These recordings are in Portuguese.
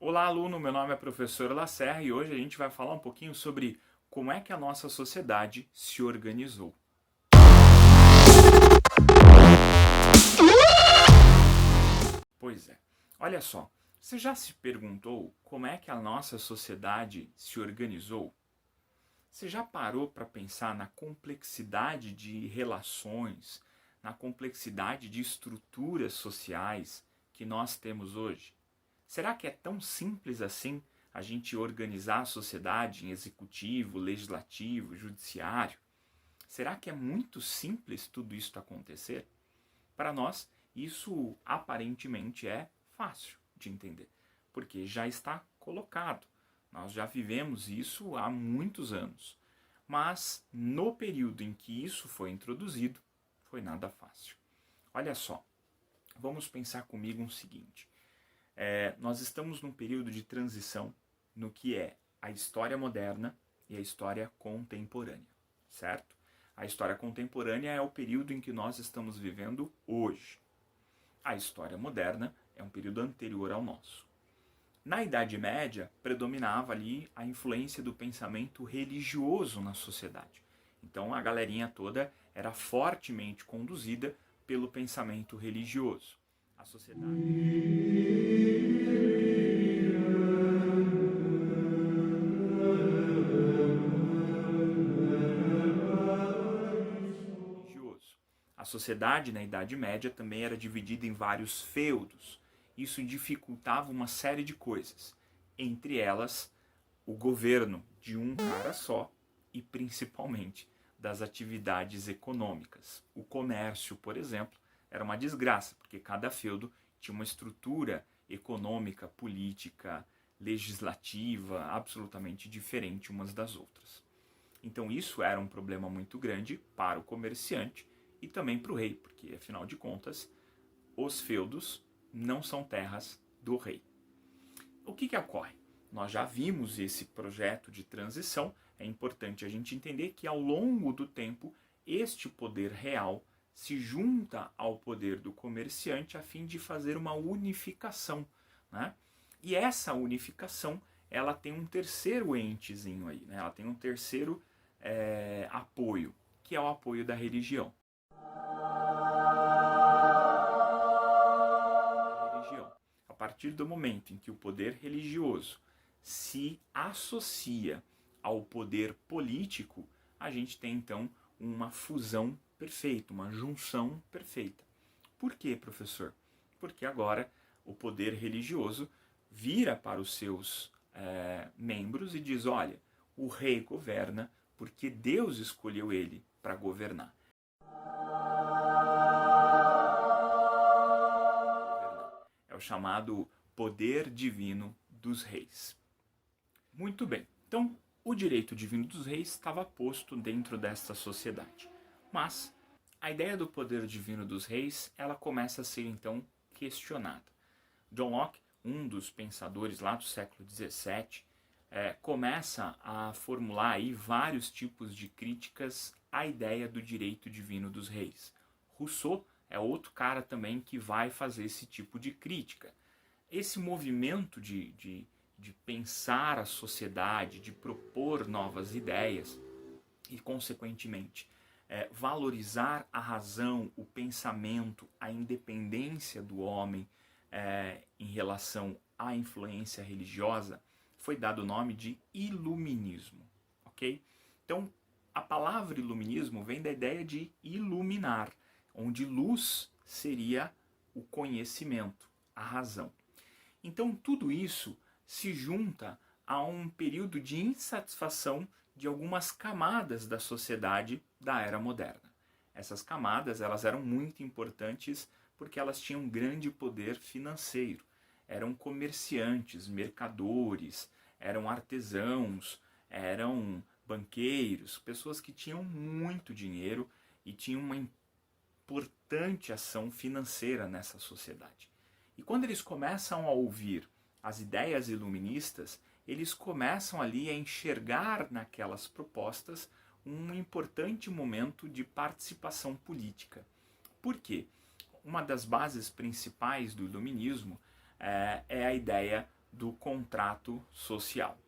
Olá, aluno, meu nome é professor Lacerra e hoje a gente vai falar um pouquinho sobre como é que a nossa sociedade se organizou. Pois é, olha só, você já se perguntou como é que a nossa sociedade se organizou? Você já parou para pensar na complexidade de relações, na complexidade de estruturas sociais que nós temos hoje? Será que é tão simples assim a gente organizar a sociedade em executivo, legislativo, judiciário? Será que é muito simples tudo isso acontecer? Para nós, isso aparentemente é fácil de entender, porque já está colocado. Nós já vivemos isso há muitos anos. Mas no período em que isso foi introduzido, foi nada fácil. Olha só, vamos pensar comigo o seguinte. Nós estamos num período de transição no que é a história moderna e a história contemporânea, certo? A história contemporânea é o período em que nós estamos vivendo hoje. A história moderna é um período anterior ao nosso. Na Idade Média, predominava ali a influência do pensamento religioso na sociedade. Então a galerinha toda era fortemente conduzida pelo pensamento religioso. A sociedade religioso. A sociedade na Idade Média também era dividida em vários feudos. Isso dificultava uma série de coisas, entre elas o governo de um cara só e principalmente das atividades econômicas. O comércio, por exemplo, era uma desgraça, porque cada feudo tinha uma estrutura econômica, política, legislativa absolutamente diferente umas das outras. Então isso era um problema muito grande para o comerciante e também para o rei, porque afinal de contas os feudos não são terras do rei. O que ocorre? Nós já vimos esse projeto de transição, é importante a gente entender que ao longo do tempo este poder real se junta ao poder do comerciante a fim de fazer uma unificação, né? E essa unificação ela tem um terceiro entezinho aí, né? Ela tem um terceiro apoio, que é o apoio da religião. A partir do momento em que o poder religioso se associa ao poder político, a gente tem então uma fusão perfeita, uma junção perfeita. Por quê, professor? Porque agora o poder religioso vira para os seus membros e diz: olha, o rei governa porque Deus escolheu ele para governar. É o chamado poder divino dos reis. Muito bem, então o direito divino dos reis estava posto dentro desta sociedade. Mas a ideia do poder divino dos reis, ela começa a ser então questionada. John Locke, um dos pensadores lá do século XVII, começa a formular aí vários tipos de críticas à ideia do direito divino dos reis. Rousseau é outro cara também que vai fazer esse tipo de crítica. Esse movimento de pensar a sociedade, de propor novas ideias e, consequentemente, valorizar a razão, o pensamento, a independência do homem em relação à influência religiosa, foi dado o nome de iluminismo, ok? Então, a palavra iluminismo vem da ideia de iluminar, onde luz seria o conhecimento, a razão. Então, tudo isso se junta a um período de insatisfação de algumas camadas da sociedade da era moderna. Essas camadas elas eram muito importantes porque elas tinham grande poder financeiro. Eram comerciantes, mercadores, eram artesãos, eram banqueiros, pessoas que tinham muito dinheiro e tinham uma importante ação financeira nessa sociedade. E quando eles começam a ouvir as ideias iluministas, eles começam ali a enxergar naquelas propostas um importante momento de participação política. Por quê? Uma das bases principais do iluminismo é a ideia do contrato social.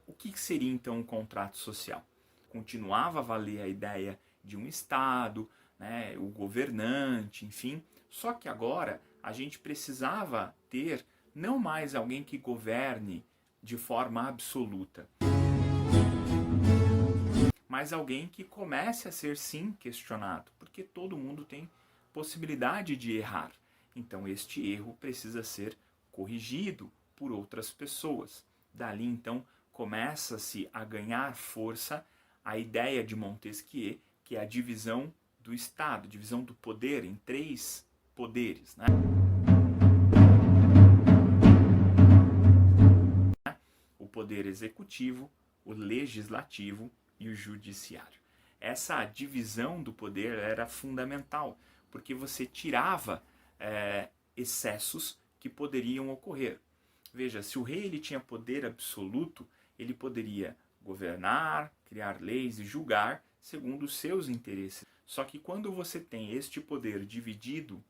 O que seria então um contrato social? Continuava a valer a ideia de um Estado, né, o governante, enfim, só que agora a gente precisava ter não mais alguém que governe de forma absoluta, mas alguém que comece a ser sim questionado, porque todo mundo tem possibilidade de errar. Então este erro precisa ser corrigido por outras pessoas. Dali então começa-se a ganhar força a ideia de Montesquieu, que é a divisão do Estado, divisão do poder em 3 poderes, né? O poder executivo, o legislativo e o judiciário. Essa divisão do poder era fundamental, porque você tirava excessos que poderiam ocorrer. Veja, se o rei ele tinha poder absoluto, ele poderia governar, criar leis e julgar segundo os seus interesses. Só que quando você tem este poder dividido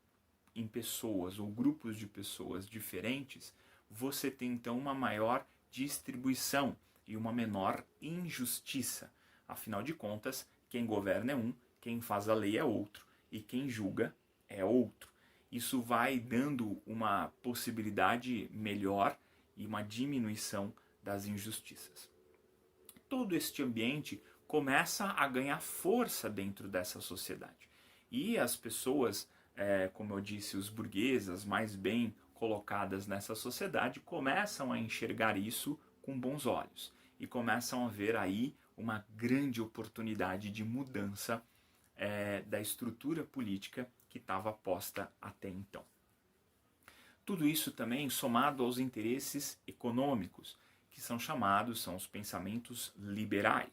em pessoas ou grupos de pessoas diferentes, você tem então uma maior distribuição e uma menor injustiça. Afinal de contas, quem governa é um, quem faz a lei é outro e quem julga é outro. Isso vai dando uma possibilidade melhor e uma diminuição das injustiças. Todo este ambiente começa a ganhar força dentro dessa sociedade. E as pessoas, como eu disse, os burguesas mais bem colocadas nessa sociedade, começam a enxergar isso com bons olhos e começam a ver aí uma grande oportunidade de mudança da estrutura política que estava posta até então. Tudo isso também somado aos interesses econômicos, que são os pensamentos liberais.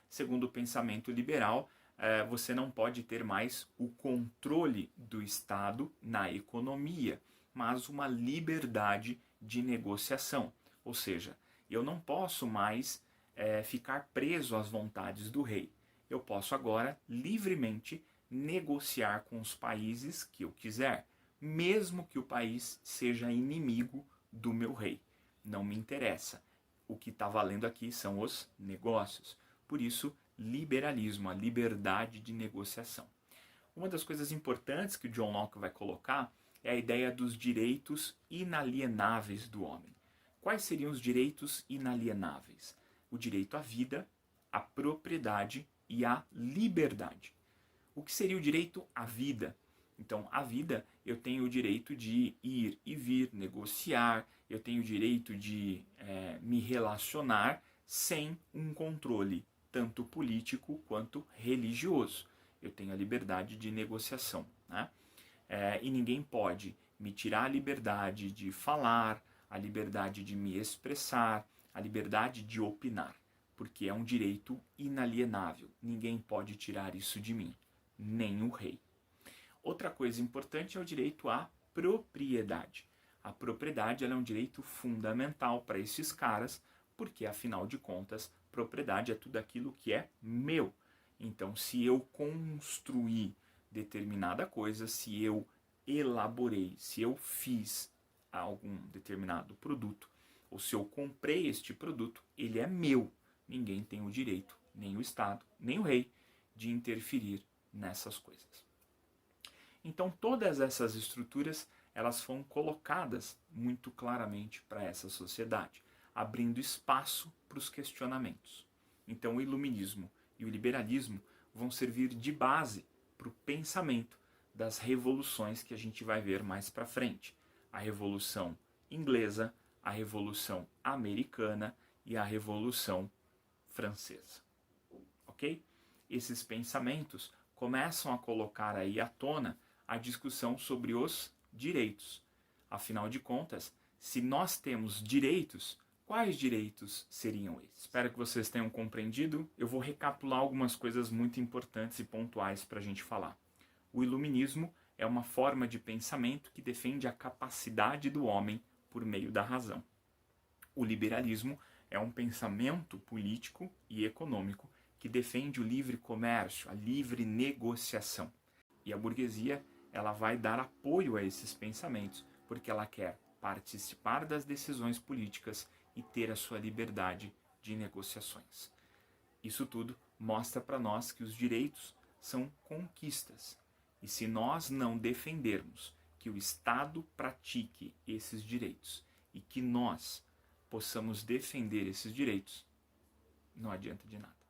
Segundo o pensamento liberal, você não pode ter mais o controle do Estado na economia, mas uma liberdade de negociação. Ou seja, eu não posso mais ficar preso às vontades do rei. Eu posso agora livremente negociar com os países que eu quiser, mesmo que o país seja inimigo do meu rei. Não me interessa. O que está valendo aqui são os negócios. Por isso, liberalismo, a liberdade de negociação. Uma das coisas importantes que o John Locke vai colocar é a ideia dos direitos inalienáveis do homem. Quais seriam os direitos inalienáveis? O direito à vida, à propriedade e à liberdade. O que seria o direito à vida? Então, a vida, eu tenho o direito de ir e vir, negociar, eu tenho o direito de me relacionar sem um controle tanto político quanto religioso. Eu tenho a liberdade de negociação, né? E ninguém pode me tirar a liberdade de falar, a liberdade de me expressar, a liberdade de opinar, porque é um direito inalienável. Ninguém pode tirar isso de mim, nem o rei. Outra coisa importante é o direito à propriedade. A propriedade ela é um direito fundamental para esses caras, porque, afinal de contas, propriedade é tudo aquilo que é meu. Então, se eu construir determinada coisa, se eu elaborei, se eu fiz algum determinado produto, ou se eu comprei este produto, ele é meu. Ninguém tem o direito, nem o Estado, nem o rei, de interferir nessas coisas. Então, todas essas estruturas, elas foram colocadas muito claramente para essa sociedade, abrindo espaço para os questionamentos. Então, o iluminismo e o liberalismo vão servir de base para o pensamento das revoluções que a gente vai ver mais para frente. A Revolução Inglesa, a Revolução Americana e a Revolução Francesa. Ok? Esses pensamentos começam a colocar aí à tona a discussão sobre os direitos. Afinal de contas, se nós temos direitos, quais direitos seriam esses? Espero que vocês tenham compreendido. Eu vou recapitular algumas coisas muito importantes e pontuais para a gente falar. O iluminismo é uma forma de pensamento que defende a capacidade do homem por meio da razão. O liberalismo é um pensamento político e econômico que defende o livre comércio, a livre negociação. E a burguesia ela vai dar apoio a esses pensamentos, porque ela quer participar das decisões políticas e ter a sua liberdade de negociações. Isso tudo mostra para nós que os direitos são conquistas. E se nós não defendermos que o Estado pratique esses direitos e que nós possamos defender esses direitos, não adianta de nada.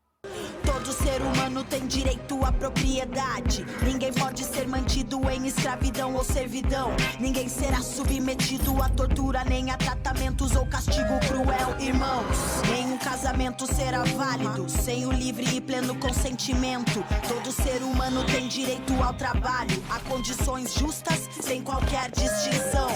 Todo ser humano tem direito à propriedade. Ninguém pode ser mantido em escravidão ou servidão. Ninguém será submetido a tortura, nem a tratamentos ou castigo cruel, irmãos. Nenhum casamento será válido sem o livre e pleno consentimento. Todo ser humano tem direito ao trabalho, a condições justas, sem qualquer distinção.